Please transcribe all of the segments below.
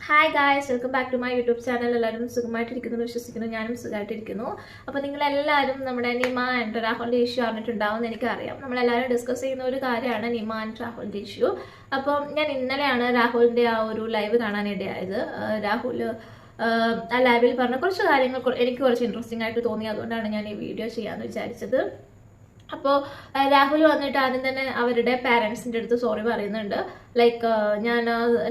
Hi guys, welcome back to my YouTube channel. എല്ലാവരും സുഖമായിട്ടിരിക്കുന്നു വിശ്വസിക്കുന്നു. ഞാനും സുഖമായിട്ടിരിക്കുന്നു. അപ്പോൾ നിങ്ങളെല്ലാവരും നമ്മുടെ നിമ ആൻഡ് രാഹുലിൻ്റെ ഇഷ്യൂ അറിഞ്ഞിട്ടുണ്ടാവുമെന്ന് എനിക്കറിയാം. നമ്മളെല്ലാവരും ഡിസ്കസ് ചെയ്യുന്ന ഒരു കാര്യമാണ് നിമ ആൻഡ് രാഹുലിൻ്റെ ഇഷ്യൂ. അപ്പം ഞാൻ ഇന്നലെയാണ് രാഹുലിൻ്റെ ആ ഒരു ലൈവ് കാണാനിടയായത്. രാഹുൽ ആ ലൈവിൽ പറഞ്ഞ കുറച്ച് കാര്യങ്ങൾ എനിക്ക് കുറച്ച് ഇൻട്രസ്റ്റിംഗ് ആയിട്ട് തോന്നി. അതുകൊണ്ടാണ് ഞാൻ ഈ വീഡിയോ ചെയ്യാമെന്ന് വിചാരിച്ചത്. അപ്പോൾ രാഹുൽ വന്നിട്ട് ആദ്യം തന്നെ അവരുടെ പാരൻസിൻ്റെ അടുത്ത് സോറി പറയുന്നുണ്ട്. ലൈക്ക് ഞാൻ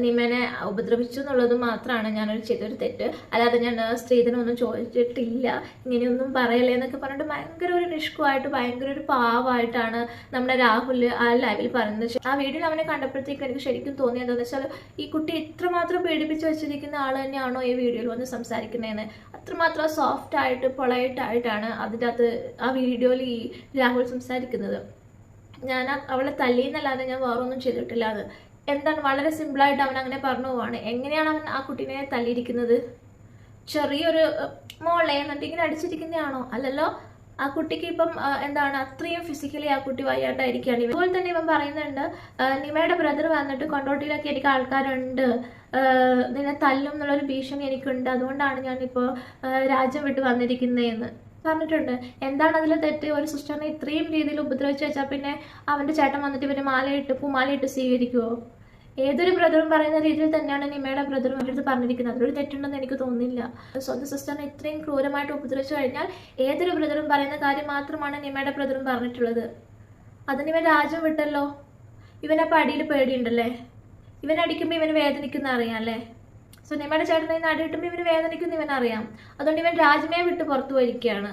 നിമേനെ ഉപദ്രവിച്ചു എന്നുള്ളത് മാത്രമാണ് ഞാനൊരു ചെയ്തൊരു തെറ്റ്, അല്ലാതെ ഞാൻ സ്ത്രീധനമൊന്നും ചോദിച്ചിട്ടില്ല, ഇങ്ങനെയൊന്നും പറയല്ലേ എന്നൊക്കെ പറഞ്ഞിട്ട് ഭയങ്കര ഒരു നിഷ്കുവായിട്ട് ഭയങ്കര ഒരു പാവമായിട്ടാണ് നമ്മുടെ രാഹുൽ ആ ലൈവിൽ പറയുന്നത്. ആ വീഡിയോയിൽ അവനെ കണ്ടപ്പോഴത്തേക്കും എനിക്ക് ശരിക്കും തോന്നിയത് എന്താണെന്ന് വെച്ചാൽ ഈ കുട്ടി ഇത്രമാത്രം പേടിപ്പിച്ച് വെച്ചിരിക്കുന്ന ആൾ തന്നെയാണോ ഈ വീഡിയോയിൽ വന്ന് സംസാരിക്കുന്നതെന്ന്. അത്രമാത്രം സോഫ്റ്റ് ആയിട്ട് പൊളൈറ്റ് ആയിട്ടാണ് അതിൻ്റെ അകത്ത് ആ വീഡിയോയിൽ ഈ രാഹുൽ സംസാരിക്കുന്നത്. ഞാൻ അവളെ തല്ലിയെന്നല്ലാതെ ഞാൻ വേറൊന്നും ചെയ്തിട്ടില്ല. അത് എന്താണ് വളരെ സിമ്പിളായിട്ട് അവൻ അങ്ങനെ പറഞ്ഞു പോവാണ്. എങ്ങനെയാണ് അവൻ ആ കുട്ടീനെ തല്ലിയിരിക്കുന്നത്? ചെറിയൊരു മോളെ എന്നിട്ട് ഇങ്ങനെ അടിച്ചിരിക്കുന്നതാണോ? അല്ലല്ലോ. ആ കുട്ടിക്ക് ഇപ്പം എന്താണ് അത്രയും ഫിസിക്കലി ആ കുട്ടി വയ്യാണ്ടായിരിക്കുകയാണ്. അതുപോലെ തന്നെ ഇവൻ പറയുന്നുണ്ട്, നിമയുടെ ബ്രദർ വന്നിട്ട് കൊണ്ടോട്ടിയിലൊക്കെ എനിക്ക് ആൾക്കാരുണ്ട്, നിന്നെ തല്ലും എന്നുള്ളൊരു ഭീഷണി എനിക്കുണ്ട്, അതുകൊണ്ടാണ് ഞാനിപ്പോൾ രാജ്യം വിട്ട് വന്നിരിക്കുന്നതെന്ന് പറഞ്ഞിട്ടുണ്ട്. എന്താണ് അതിൽ തെറ്റ്? ഒരു സിസ്റ്ററിനെ ഇത്രയും രീതിയിൽ ഉപദ്രവിച്ച് വെച്ചാൽ പിന്നെ അവൻ്റെ ചേട്ടൻ വന്നിട്ട് ഇവര് പൂമാലയിട്ട് സ്വീകരിക്കുമോ? ഏതൊരു ബ്രദറും പറയുന്ന രീതിയിൽ തന്നെയാണ് നിമയുടെ ബ്രദറും എൻ്റെ അടുത്ത് പറഞ്ഞിരിക്കുന്നത്. അതൊരു തെറ്റുണ്ടെന്ന് എനിക്ക് തോന്നുന്നില്ല. സ്വന്തം സിസ്റ്ററിനെ ഇത്രയും ക്രൂരമായിട്ട് ഉപദ്രവിച്ചു കഴിഞ്ഞാൽ ഏതൊരു ബ്രദറും പറയുന്ന കാര്യം മാത്രമാണ് നിമയുടെ ബ്രദറും പറഞ്ഞിട്ടുള്ളത്. അതിന് ഇവൻ രാജ്യം വിട്ടല്ലോ. ഇവനപ്പോൾ അടിയിൽ പേടിയുണ്ടല്ലേ? ഇവൻ അടിക്കുമ്പോൾ ഇവന് വേദനിക്കുന്ന അറിയാം അല്ലേ? സോ നിമയുടെ ചേട്ടനെ നാട് കിട്ടുമ്പോൾ ഇവന് വേദനിക്കുന്ന ഇവനറിയാം. അതുകൊണ്ട് ഇവൻ രാജ്യമേ വിട്ട് പുറത്തു പോയിരിക്കുകയാണ്.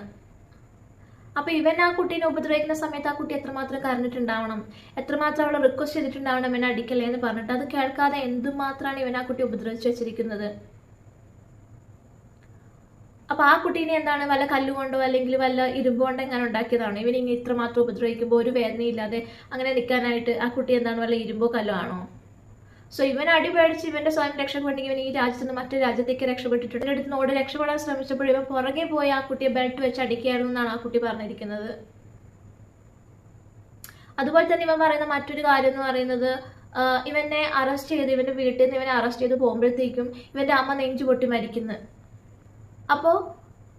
അപ്പോൾ ഇവൻ ആ കുട്ടീനെ ഉപദ്രവിക്കുന്ന സമയത്ത് ആ കുട്ടി എത്രമാത്രം കരഞ്ഞിട്ടുണ്ടാവണം, എത്രമാത്രം അവൾ റിക്വസ്റ്റ് ചെയ്തിട്ടുണ്ടാവണം ഇവനെ അടിക്കല്ലേ എന്ന് പറഞ്ഞിട്ട്. അത് കേൾക്കാതെ എന്തുമാത്രമാണ് ഇവൻ ആ കുട്ടി ഉപദ്രവിച്ച് വെച്ചിരിക്കുന്നത്. അപ്പോൾ ആ കുട്ടീനെ എന്താണ് വല്ല കല്ലുകൊണ്ടോ അല്ലെങ്കിൽ വല്ല ഇരുമ്പുകൊണ്ടോ എങ്ങനെ ഉണ്ടാക്കിയതാണ്? ഇവൻ ഇങ്ങനെ ഇത്രമാത്രം ഉപദ്രവിക്കുമ്പോൾ ഒരു വേദനയില്ലാതെ അങ്ങനെ നിൽക്കാനായിട്ട് ആ കുട്ടി എന്താണ് വല്ല ഇരുമ്പോ കല്ലോ ആണോ? സോ ഇവൻ അടിപേടിച്ച് ഇവന്റെ സ്വയം രക്ഷപ്പെട്ടെങ്കിൽ ഇവൻ ഈ രാജ്യത്ത് നിന്ന് മറ്റു രാജ്യത്തേക്ക് രക്ഷപ്പെട്ടിട്ടുണ്ട്. എൻ്റെ അടുത്ത് നോട് രക്ഷപ്പെടാൻ ശ്രമിച്ചപ്പോൾ ഇവൻ പുറകെ പോയി ആ കുട്ടിയെ ബെൽറ്റ് വെച്ച് അടിക്കുകയായിരുന്നു എന്നാണ് ആ കുട്ടി പറഞ്ഞിരിക്കുന്നത്. അതുപോലെ തന്നെ ഇവൻ പറയുന്ന മറ്റൊരു കാര്യം എന്ന് പറയുന്നത്, ഇവനെ അറസ്റ്റ് ചെയ്ത് ഇവന്റെ വീട്ടിൽ നിന്ന് ഇവനെ അറസ്റ്റ് ചെയ്ത് പോകുമ്പോഴത്തേക്കും ഇവന്റെ അമ്മ നെഞ്ചു പൊട്ടി മരിക്കുന്നു. അപ്പോൾ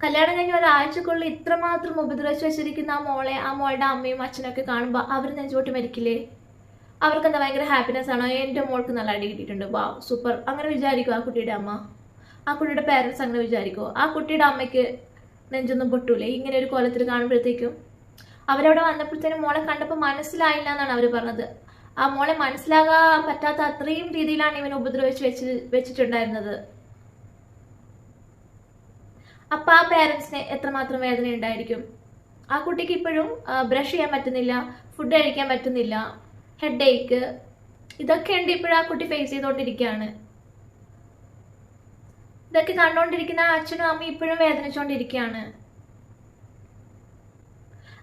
കല്യാണം കഴിഞ്ഞ ഒരാഴ്ചക്കുള്ളിൽ ഇത്രമാത്രം ഉപദ്രവിച്ച് വെച്ചിരിക്കുന്ന ആ മോളുടെ അമ്മയും അച്ഛനൊക്കെ കാണുമ്പോൾ അവർ നെഞ്ചു പൊട്ടി മരിക്കില്ലേ? അവർക്ക് എന്താ ഭയങ്കര ഹാപ്പിനെസ് ആണോ? എൻ്റെ മോൾക്ക് നല്ല അടി കിട്ടിയിട്ടുണ്ട്, വാ സൂപ്പർ, അങ്ങനെ വിചാരിക്കുമോ ആ കുട്ടിയുടെ അമ്മ? ആ കുട്ടിയുടെ പേരൻസ് അങ്ങനെ വിചാരിക്കുമോ? ആ കുട്ടിയുടെ അമ്മയ്ക്ക് നെഞ്ചൊന്നും പൊട്ടൂലേ ഇങ്ങനെ ഒരു കോലത്തിൽ കാണുമ്പോഴത്തേക്കും? അവരവിടെ വന്നപ്പോഴത്തേനും മോളെ കണ്ടപ്പോൾ മനസ്സിലായില്ല എന്നാണ് അവർ പറഞ്ഞത്. ആ മോളെ മനസ്സിലാകാൻ പറ്റാത്ത അത്രയും രീതിയിലാണ് ഇവൻ ഉപദ്രവിച്ച് വെച്ചിട്ടുണ്ടായിരുന്നത്. അപ്പം ആ പേരൻസിന് എത്രമാത്രം വേദന ഉണ്ടായിരിക്കും? ആ കുട്ടിക്ക് ഇപ്പോഴും ബ്രഷ് ചെയ്യാൻ പറ്റുന്നില്ല, ഫുഡ് കഴിക്കാൻ പറ്റുന്നില്ല, ഹെഡ് ഏക്ക്, ഇതൊക്കെ ഉണ്ട് ഇപ്പോഴും ആ കുട്ടി ഫേസ് ചെയ്തുകൊണ്ടിരിക്കുകയാണ്. ഇതൊക്കെ കണ്ടുകൊണ്ടിരിക്കുന്ന അച്ഛനും അമ്മയും ഇപ്പോഴും വേദനിച്ചുകൊണ്ടിരിക്കുകയാണ്.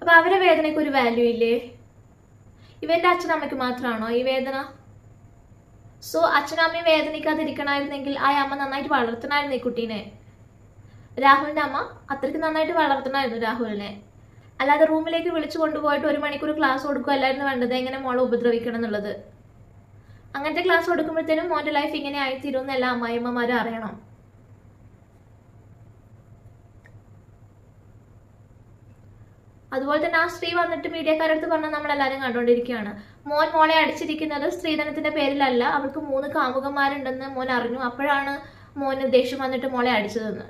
അപ്പൊ അവരെ വേദനയ്ക്ക് ഒരു വാല്യൂ ഇല്ലേ? ഇവന്റെ അച്ഛനമ്മയ്ക്ക് മാത്രമാണോ ഈ വേദന? സോ അച്ഛനമ്മയും വേദനിക്കാതിരിക്കണമായിരുന്നെങ്കിൽ ആ അമ്മ നന്നായിട്ട് വളർത്തണമായിരുന്നു ഈ കുട്ടീനെ. രാഹുലിന്റെ അമ്മ അത്രയ്ക്ക് നന്നായിട്ട് വളർത്തണമായിരുന്നു രാഹുലിനെ. അല്ലാതെ റൂമിലേക്ക് വിളിച്ചു കൊണ്ടുപോയിട്ട് 1 മണിക്കൂർ ക്ലാസ് കൊടുക്കുകയല്ലായിരുന്നു വേണ്ടത് എങ്ങനെ മോളെ ഉപദ്രവിക്കണം എന്നുള്ളത്. അങ്ങനത്തെ ക്ലാസ് കൊടുക്കുമ്പോഴത്തേനും മോന്റെ ലൈഫ് ഇങ്ങനെ ആയിത്തീരുമെന്ന് എല്ലാ അമ്മായിമ്മമാരും അറിയണം. അതുപോലെ തന്നെ ആ സ്ത്രീ വന്നിട്ട് മീഡിയക്കാരടുത്ത് പറഞ്ഞാൽ നമ്മളെല്ലാവരും കണ്ടുകൊണ്ടിരിക്കുകയാണ്. മോളെ അടിച്ചിരിക്കുന്നത് സ്ത്രീധനത്തിന്റെ പേരിലല്ല, അവൾക്ക് 3 കാമുകന്മാരുണ്ടെന്ന് മോൻ അറിഞ്ഞു. അപ്പോഴാണ് മോന് ദേഷ്യം വന്നിട്ട് മോളെ അടിച്ചതെന്ന്.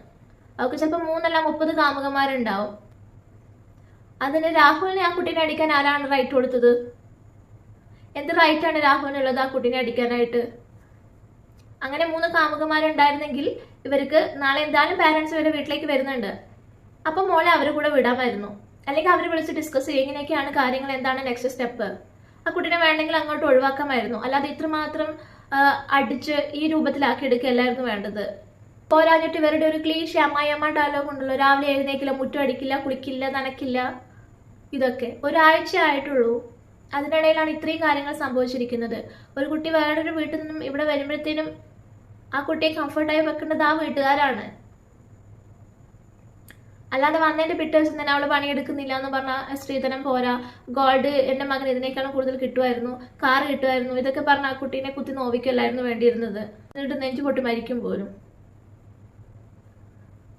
അവൾക്ക് ചിലപ്പോൾ 3 അല്ല 30 കാമുകന്മാരുണ്ടാവും. അതിന് രാഹുലിനെ ആ കുട്ടീനെ അടിക്കാൻ ആരാണ് റൈറ്റ് കൊടുത്തത്? എന്ത് റൈറ്റാണ് രാഹുലിനുള്ളത് ആ കുട്ടീനെ അടിക്കാനായിട്ട്? അങ്ങനെ 3 കാമുകന്മാരുണ്ടായിരുന്നെങ്കിൽ ഇവർക്ക് നാളെ എന്തായാലും പാരൻസ് ഇവരുടെ വീട്ടിലേക്ക് വരുന്നുണ്ട്. അപ്പം മോളെ അവർ കൂടെ വിടാമായിരുന്നു. അല്ലെങ്കിൽ അവർ വിളിച്ച് ഡിസ്കസ് ചെയ്യും ഇങ്ങനെയൊക്കെയാണ് കാര്യങ്ങൾ, എന്താണ് നെക്സ്റ്റ് സ്റ്റെപ്പ്. ആ കുട്ടീനെ വേണമെങ്കിൽ അങ്ങോട്ട് ഒഴിവാക്കാമായിരുന്നു. അല്ലാതെ ഇത്രമാത്രം അടിച്ച് ഈ രൂപത്തിലാക്കി എടുക്കുകയല്ലായിരുന്നു വേണ്ടത്. പോരാഞ്ഞിട്ട് ഇവരുടെ ഒരു ക്ലീശ അമ്മായിയമ്മ ഡയലോഗ് ഉണ്ടല്ലോ, രാവിലെ എഴുന്നേക്കില്ല, മുറ്റം അടിക്കില്ല, കുളിക്കില്ല, നനക്കില്ല. ഇതൊക്കെ ഒരാഴ്ച ആയിട്ടുള്ളൂ. അതിനിടയിലാണ് ഇത്രയും കാര്യങ്ങൾ സംഭവിച്ചിരിക്കുന്നത്. ഒരു കുട്ടി വേറൊരു വീട്ടിൽ നിന്നും ഇവിടെ വരുമ്പോഴത്തേനും ആ കുട്ടിയെ കംഫർട്ടായി വെക്കേണ്ടത് ആ വീട്ടുകാരാണ്. അല്ലാതെ വന്നതിന്റെ പിറ്റേ ദിവസം തന്നെ അവള് പണിയെടുക്കുന്നില്ല എന്ന് പറഞ്ഞ സ്ത്രീധനം പോരാ, ഗോൾഡ് എന്റെ മകൻ ഇതിനേക്കാളും കൂടുതൽ കിട്ടുമായിരുന്നു, കാറ് കിട്ടുമായിരുന്നു, ഇതൊക്കെ പറഞ്ഞ ആ കുട്ടീനെ കുത്തി നോവിക്കല്ലായിരുന്നു വേണ്ടിയിരുന്നത്. എന്നിട്ട് നെഞ്ചു പൊട്ടി മരിക്കും പോലും.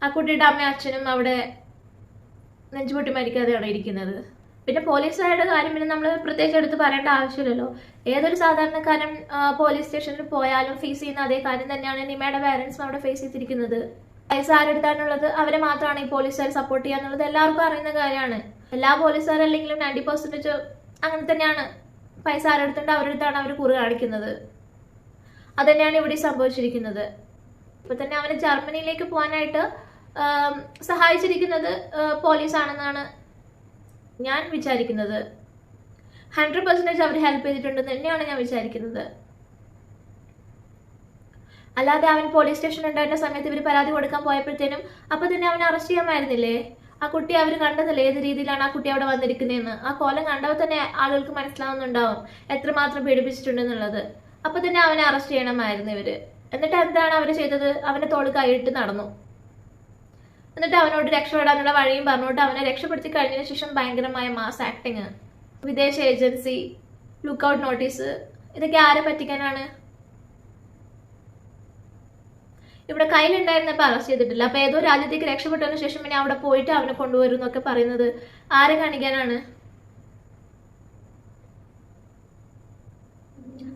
ആ കുട്ടിയുടെ അമ്മയും അച്ഛനും അവിടെ നെഞ്ചുപൊട്ടി മരിക്കാതെയാണ് ഇരിക്കുന്നത്. പിന്നെ പോലീസുകാരുടെ കാര്യം പിന്നെ നമ്മൾ പ്രത്യേകിച്ച് എടുത്ത് പറയേണ്ട ആവശ്യമില്ലല്ലോ. ഏതൊരു സാധാരണക്കാരൻ പോലീസ് സ്റ്റേഷനിൽ പോയാലും ഫേസ് ചെയ്യുന്ന അതേ കാര്യം തന്നെയാണ് നിമയുടെ പാരന്റ്സും അവിടെ ഫേസ് ചെയ്തിരിക്കുന്നത്. പൈസ ആരെടുത്താനുള്ളത് അവരെ മാത്രമാണ് ഈ പോലീസുകാർ സപ്പോർട്ട് ചെയ്യാന്നുള്ളത് എല്ലാവർക്കും അറിയുന്ന കാര്യമാണ്. എല്ലാ പോലീസുകാരല്ലെങ്കിലും 90% അങ്ങനെ തന്നെയാണ്. പൈസ ആരെടുത്തുണ്ട് അവരെടുത്താണ് അവർ കൂറ് കാണിക്കുന്നത്. അതുതന്നെയാണ് ഇവിടെ സംഭവിച്ചിരിക്കുന്നത്. ഇപ്പൊ തന്നെ അവന് ജർമ്മനിയിലേക്ക് പോകാനായിട്ട് സഹായിച്ചിരിക്കുന്നത് പോലീസാണെന്നാണ് ഞാൻ വിചാരിക്കുന്നത്. 100% അവർ ഹെൽപ്പ് ചെയ്തിട്ടുണ്ടെന്ന് തന്നെയാണ് ഞാൻ വിചാരിക്കുന്നത്. അല്ലാതെ അവൻ പോലീസ് സ്റ്റേഷനിൽ ഉണ്ടായിരുന്ന സമയത്ത് ഇവർ പരാതി കൊടുക്കാൻ പോയപ്പോഴത്തേനും അപ്പൊ തന്നെ അവനെ അറസ്റ്റ് ചെയ്യാമായിരുന്നില്ലേ? ആ കുട്ടി അവർ കണ്ടതല്ലേ ഏത് രീതിയിലാണ് ആ കുട്ടി അവിടെ വന്നിരിക്കുന്നതെന്ന്. ആ കോലം കണ്ടപ്പോൾ തന്നെ ആളുകൾക്ക് മനസ്സിലാവുന്നുണ്ടാവും എത്രമാത്രം പീഡിപ്പിച്ചിട്ടുണ്ടെന്നുള്ളത്. അപ്പൊ തന്നെ അവനെ അറസ്റ്റ് ചെയ്യണമായിരുന്നു ഇവര്. എന്നിട്ട് എന്താണ് അവർ ചെയ്തത്? അവന്റെ തോള് കൈയിട്ട് നടന്നു. എന്നിട്ട് അവനോട് രക്ഷപ്പെടാനുള്ള വഴിയും പറഞ്ഞുകൊണ്ട് അവനെ രക്ഷപ്പെടുത്തി കഴിഞ്ഞതിന് ശേഷം ഭയങ്കരമായ മാസ് ആക്ടിങ്, വിദേശ ഏജൻസി, ലുക്കൌട്ട് നോട്ടീസ്, ഇതൊക്കെ ആരെ പറ്റിക്കാനാണ്? ഇവിടെ കയ്യിലുണ്ടായിരുന്നപ്പോൾ അറസ്റ്റ് ചെയ്തിട്ടില്ല. അപ്പൊ ഏതോ രാജ്യത്തേക്ക് രക്ഷപ്പെട്ടതിന് ശേഷം പിന്നെ അവിടെ പോയിട്ട് അവനെ കൊണ്ടുവരും എന്നൊക്കെ പറയുന്നത് ആരെ കാണിക്കാനാണ്?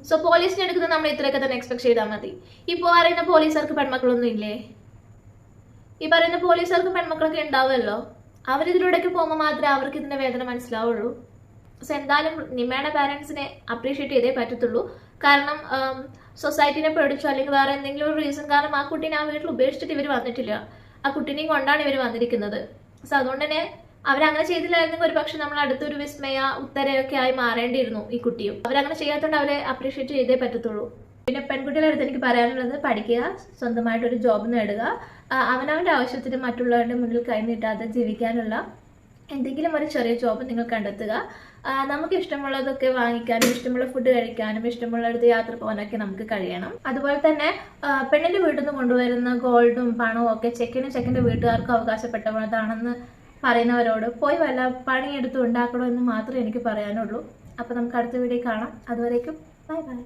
സോ പോലീസിനെ എടുക്കുന്നത് നമ്മൾ ഇത്രയൊക്കെ തന്നെ എക്സ്പെക്ട് ചെയ്താൽ മതി. ഇപ്പൊ പറയുന്ന പോലീസുകാർക്ക് പെൺമക്കളൊന്നും ഇല്ലേ? ഈ പറയുന്ന പോലീസുകാർക്കും പെൺമക്കളൊക്കെ ഉണ്ടാവുമല്ലോ. അവരിതിലൂടെയൊക്കെ പോകുമ്പോൾ മാത്രമേ അവർക്ക് ഇതിന്റെ വേദന മനസ്സിലാവുള്ളൂ. സോ എന്തായാലും നിമയുടെ പാരന്റ്സിനെ അപ്രീഷിയേറ്റ് ചെയ്തേ പറ്റത്തുള്ളൂ. കാരണം സൊസൈറ്റിനെ പേടിച്ചോ അല്ലെങ്കിൽ വേറെ എന്തെങ്കിലും ഒരു റീസൺ കാരണം ആ കുട്ടീനെ ആ വീട്ടിൽ ഉപേക്ഷിച്ചിട്ട് ഇവർ വന്നിട്ടില്ല. ആ കുട്ടീനെയും കൊണ്ടാണ് ഇവർ വന്നിരിക്കുന്നത്. സോ അതുകൊണ്ട് തന്നെ അവരങ്ങനെ ചെയ്തില്ലായിരുന്നെങ്കിൽ ഒരു പക്ഷെ നമ്മൾ അടുത്തൊരു വിസ്മയ ഉത്തരയൊക്കെ ആയി മാറേണ്ടിയിരുന്നു ഈ കുട്ടിയും. അവരങ്ങനെ ചെയ്യാത്തതുകൊണ്ട് അവരെ അപ്രീഷിയേറ്റ് ചെയ്തേ പറ്റത്തുള്ളൂ. പിന്നെ പെൺകുട്ടികളുടെ അടുത്ത് എനിക്ക് പറയാനുള്ളത്, പഠിക്കുക, സ്വന്തമായിട്ടൊരു ജോബ് നേടുക, അവനവൻ്റെ ആവശ്യത്തിന് മറ്റുള്ളവരുടെ മുന്നിൽ കൈനീട്ടാതെ ജീവിക്കാനുള്ള എന്തെങ്കിലും ഒരു ചെറിയ ജോബ് നിങ്ങൾ കണ്ടെത്തുക. നമുക്ക് ഇഷ്ടമുള്ളതൊക്കെ വാങ്ങിക്കാനും ഇഷ്ടമുള്ള ഫുഡ് കഴിക്കാനും ഇഷ്ടമുള്ളിടത്ത് യാത്ര പോകാനൊക്കെ നമുക്ക് കഴിയണം. അതുപോലെ തന്നെ പെണ്ണിന്റെ വീട്ടിൽ നിന്ന് കൊണ്ടുവരുന്ന ഗോൾഡും പണവും ഒക്കെ ചെക്കൻ്റെ വീട്ടുകാർക്ക് അവകാശപ്പെട്ടതാണെന്ന് പറയുന്നവരോട് പോയി വല്ല പണിയെടുത്ത് ഉണ്ടാക്കണോ എന്ന് മാത്രമേ എനിക്ക് പറയാനുള്ളൂ. അപ്പോൾ നമുക്ക് അടുത്ത വീഡിയോ കാണാം. അതുവരേക്കും ബൈ ബൈ.